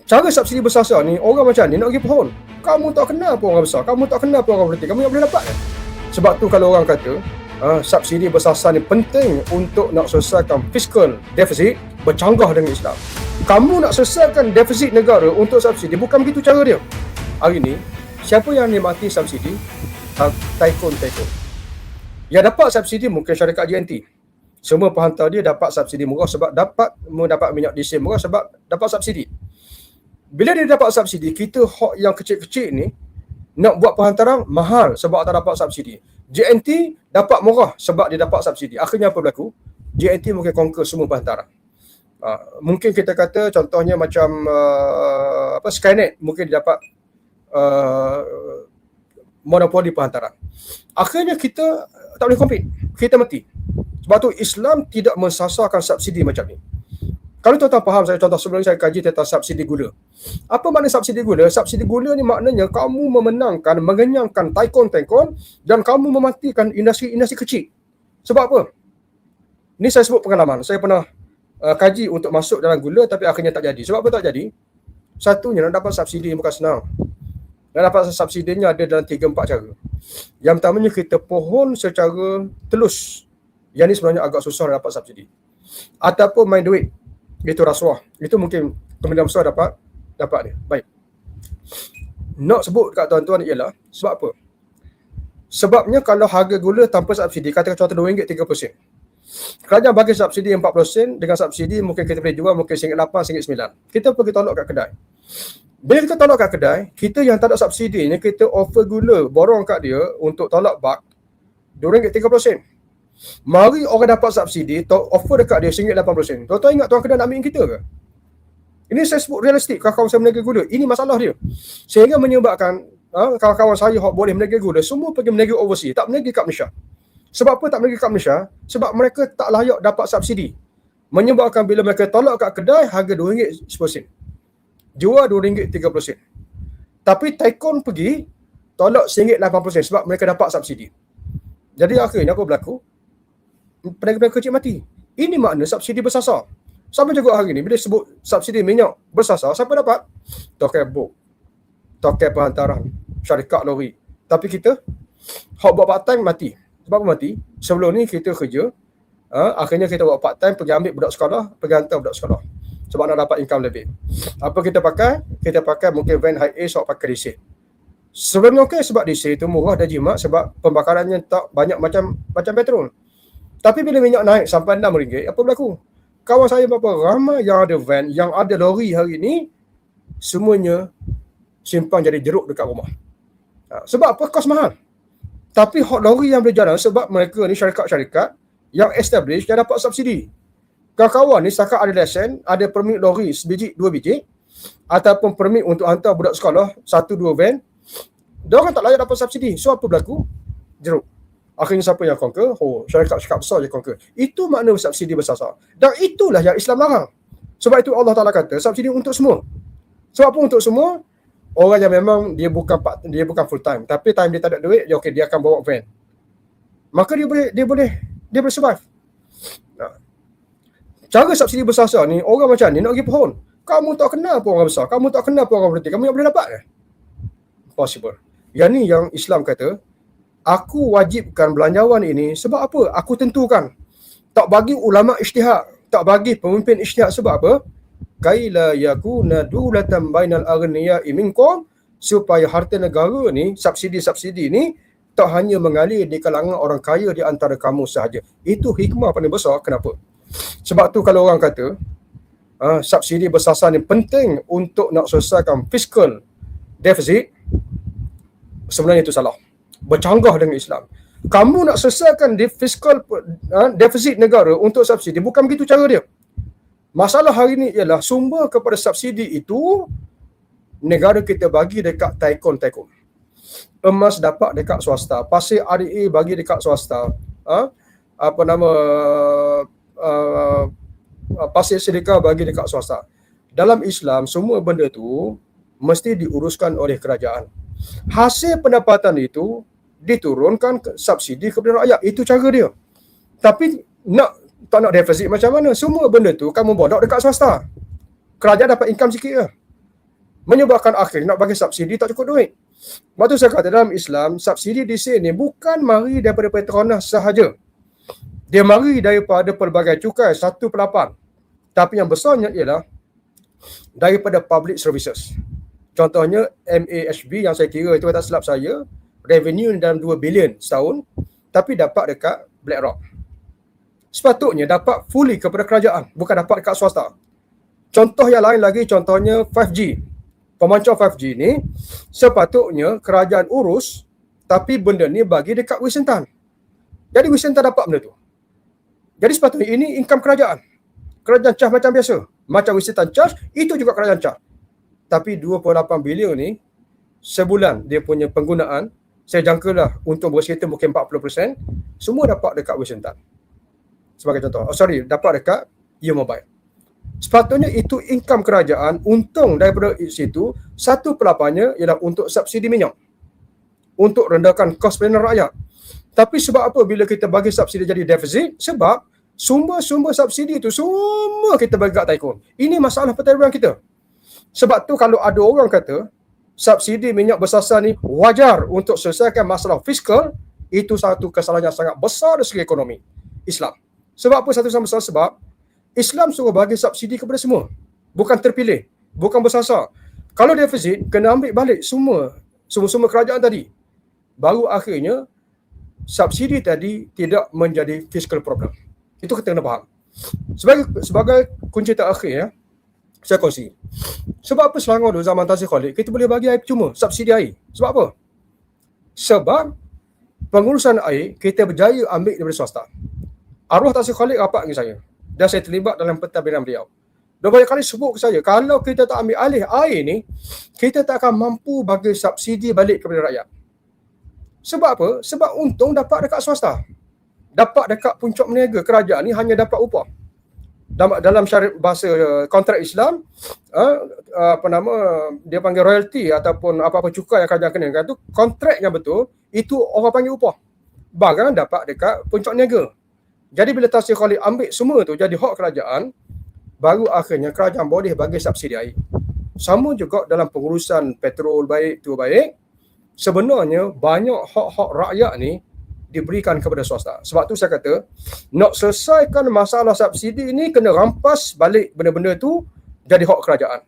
Cara subsidi bersasar ni, orang macam ni nak pergi pohon. Kamu tak kenal pun orang besar, kamu tak kenal pun orang politik, kamu yang boleh dapat. Sebab tu kalau orang kata subsidi bersasar ni penting untuk nak selesaikan fiscal deficit, bercanggah dengan Islam. Kamu nak selesaikan defisit negara untuk subsidi, bukan begitu cara dia. Hari ni, siapa yang nikmati subsidi? Tycoon. Yang dapat subsidi mungkin syarikat JNT. Semua penghantar dia dapat subsidi murah sebab mendapat minyak diesel murah sebab dapat subsidi. Bila dia dapat subsidi, kita hak yang kecil-kecil ni nak buat penghantaran mahal sebab tak dapat subsidi. JNT dapat murah sebab dia dapat subsidi. Akhirnya apa berlaku? JNT mungkin conquer semua penghantaran. Mungkin kita kata contohnya macam Skynet mungkin dia dapat monopoli penghantaran. Akhirnya kita tak boleh compete. Kita mati. Sebab tu Islam tidak mensasarkan subsidi macam ni. Kalau tuan-tuan faham, saya contoh sebelum saya kaji tentang subsidi gula. Apa makna subsidi gula? Subsidi gula ni maknanya kamu mengenyangkan tycoon dan kamu mematikan industri-industri kecil. Sebab apa? Ni saya sebut pengalaman. Saya pernah kaji untuk masuk dalam gula tapi akhirnya tak jadi. Sebab apa tak jadi? Satunya nak dapat subsidi bukan senang. Nak dapat subsidinya ada dalam 3-4 cara. Yang pertamanya kita pohon secara telus. Yang ni sebenarnya agak susah nak dapat subsidi. Ataupun main duit. Itu rasuah. Itu mungkin kementerian besar dapat dia. Baik. Nak sebut kat tuan-tuan ialah sebab apa? Sebabnya kalau harga gula tanpa subsidi, katakan contoh RM2, 30%. Kerajaan bagi subsidi 40%, dengan subsidi mungkin kita boleh jual mungkin RM8, RM9. Kita pergi tolak kat kedai. Bila kita tolak kat kedai, kita yang tak ada subsidi ni, kita offer gula, borong kat dia untuk tolak bak, RM2, 30%. Mari orang dapat subsidi, offer dekat dia RM80. Tuan-tuan ingat tuan kedai nak ambil kita ke? Ini saya sebut realistik, kawan-kawan saya meniaga gula. Ini masalah dia. Sehingga menyebabkan kawan-kawan saya yang boleh meniaga gula, semua pergi meniaga overseas, tak meniaga kat Malaysia. Sebab apa tak meniaga kat Malaysia? Sebab mereka tak layak dapat subsidi. Menyebabkan bila mereka tolak kat kedai, harga RM2 10%. Jual RM2 30%. Tapi tycoon pergi, tolak RM80 sebab mereka dapat subsidi. Jadi akhirnya apa berlaku? Pedagang-pedagang kecil mati. Ini makna subsidi bersasar. Sama juga hari ni, bila sebut subsidi minyak bersasar, siapa dapat? Tokai bok, tokai penghantaran, syarikat lori. Tapi kita, hak buat part time mati. Sebab apa mati? Sebelum ni kita kerja, akhirnya kita buat part time, pergi ambil budak sekolah, pergi hantar budak sekolah. Sebab nak dapat income lebih. Apa kita pakai? Kita pakai mungkin van high ace atau pakai diesel. Sebelum okey sebab diesel itu murah dan jimat sebab pembakarannya tak banyak macam petrol. Tapi bila minyak naik sampai RM6, apa berlaku? Kawan saya berapa ramai yang ada van, yang ada lori hari ni, semuanya simpan jadi jeruk dekat rumah. Sebab apa? Kos mahal. Tapi hot lori yang berjalan sebab mereka ni syarikat-syarikat yang established yang dapat subsidi. Kawan-kawan ni setakat ada lesen, ada permit lori sebiji, 2 biji, ataupun permit untuk hantar budak sekolah 1-2 van, diorang tak layak dapat subsidi. So apa berlaku? Jeruk. Akhirnya siapa yang conquer? Syarikat-syarikat besar je conquer. Itu makna subsidi bersasar. Dan itulah yang Islam larang. Sebab itu Allah Ta'ala kata subsidi untuk semua. Sebab apa untuk semua? Orang yang memang dia bukan full time, tapi time dia tak ada duit, dia akan bawa van. Maka dia boleh survive. Cara subsidi bersasar ni, orang macam ni nak pergi pohon. Kamu tak kenal pun orang besar, kamu tak kenal pun orang politik, kamu yang boleh dapat ke? Possible. Yang ni yang Islam kata, aku wajibkan belanjawan ini sebab apa? Aku tentukan. Tak bagi ulama ijtihad, tak bagi pemimpin ijtihad sebab apa? Kaila yakuna dulatan bainal aghniya'i minkum, supaya harta negara ni, subsidi ni tak hanya mengalir di kalangan orang kaya di antara kamu sahaja. Itu hikmah paling besar. Kenapa? Sebab tu kalau orang kata subsidi bersasar ni penting untuk nak selesaikan fiscal deficit, sebenarnya itu salah. Bercanggah dengan Islam. Kamu nak selesaikan fiscal deficit negara untuk subsidi, bukan begitu cara dia. Masalah hari ni ialah sumber kepada subsidi itu negara kita bagi dekat tycoon. Emas dapat dekat swasta, pasir RA bagi dekat swasta, pasir silika bagi dekat swasta. Dalam Islam semua benda tu mesti diuruskan oleh kerajaan. Hasil pendapatan itu diturunkan subsidi kepada rakyat. Itu cara dia. Tapi tak nak defisit macam mana? Semua benda tu kamu bodok dekat swasta. Kerajaan dapat income sikit ke? Menyebabkan akhir nak bagi subsidi tak cukup duit. Sebab tu saya kata dalam Islam, subsidi di sini bukan mari daripada Petronas sahaja. Dia mari daripada pelbagai cukai 1/8. Tapi yang besarnya ialah daripada public services. Contohnya MAHB yang saya kira itu tak silap saya, revenue dalam 2 bilion setahun, tapi dapat dekat BlackRock. Sepatutnya dapat fully kepada kerajaan, bukan dapat dekat swasta. Contoh yang lain lagi, contohnya 5G. Pemancar 5G ni sepatutnya kerajaan urus, tapi benda ni bagi dekat Wisentan. Jadi Wisentan dapat benda tu. Jadi sepatutnya ini income kerajaan. Kerajaan charge macam biasa. Macam Wisentan charge, itu juga kerajaan charge. Tapi 28 bilion ni sebulan dia punya penggunaan, saya jangkalah untuk berkereta mungkin 40%, semua dapat dekat Wisentan. Sebagai contoh. Dapat dekat U-Mobile. Sepatutnya itu income kerajaan, untung daripada situ 1/8-nya ialah untuk subsidi minyak. Untuk rendahkan kos pelayanan rakyat. Tapi sebab apa bila kita bagi subsidi jadi defisit? Sebab sumber-sumber subsidi itu semua kita bagi kat Tycoon. Ini masalah pertaruhan kita. Sebab tu kalau ada orang kata subsidi minyak bersasar ni wajar untuk selesaikan masalah fiskal, itu satu kesalahan yang sangat besar dari segi ekonomi Islam. Sebab apa satu sama besar? Sebab Islam suruh bagi subsidi kepada semua. Bukan terpilih, bukan bersasar. Kalau defisit, kena ambil balik semua kerajaan tadi. Baru akhirnya subsidi tadi tidak menjadi fiscal problem. Itu kita kena faham. Sebagai kunci terakhir ya, saya kongsi. Sebab apa Selangor dulu zaman Tan Sri Khalid kita boleh bagi air cuma, subsidi air? Sebab apa? Sebab pengurusan air kita berjaya ambil daripada swasta. Arwah Tan Sri Khalid rapat dengan saya. Dan saya terlibat dalam pentadbiran beliau. Dia banyak kali sebut ke saya, kalau kita tak ambil alih air ni, kita tak akan mampu bagi subsidi balik kepada rakyat. Sebab apa? Sebab untung dapat dekat swasta. Dapat dekat puncak meniaga, kerajaan ni hanya dapat upah. Dalam syarat bahasa kontrak Islam, dia panggil royalty ataupun apa-apa cukai yang kerajaan kenakan tu, kontrak yang betul, itu orang panggil upah. Barang dapat dekat puncak niaga. Jadi bila Tan Sri Khalid ambil semua tu jadi hak kerajaan, baru akhirnya kerajaan boleh bagi subsidi air. Sama juga dalam pengurusan petrol baik tu baik, sebenarnya banyak hak-hak rakyat ni diberikan kepada swasta. Sebab tu saya kata, nak selesaikan masalah subsidi ni kena rampas balik benda-benda tu jadi hak kerajaan.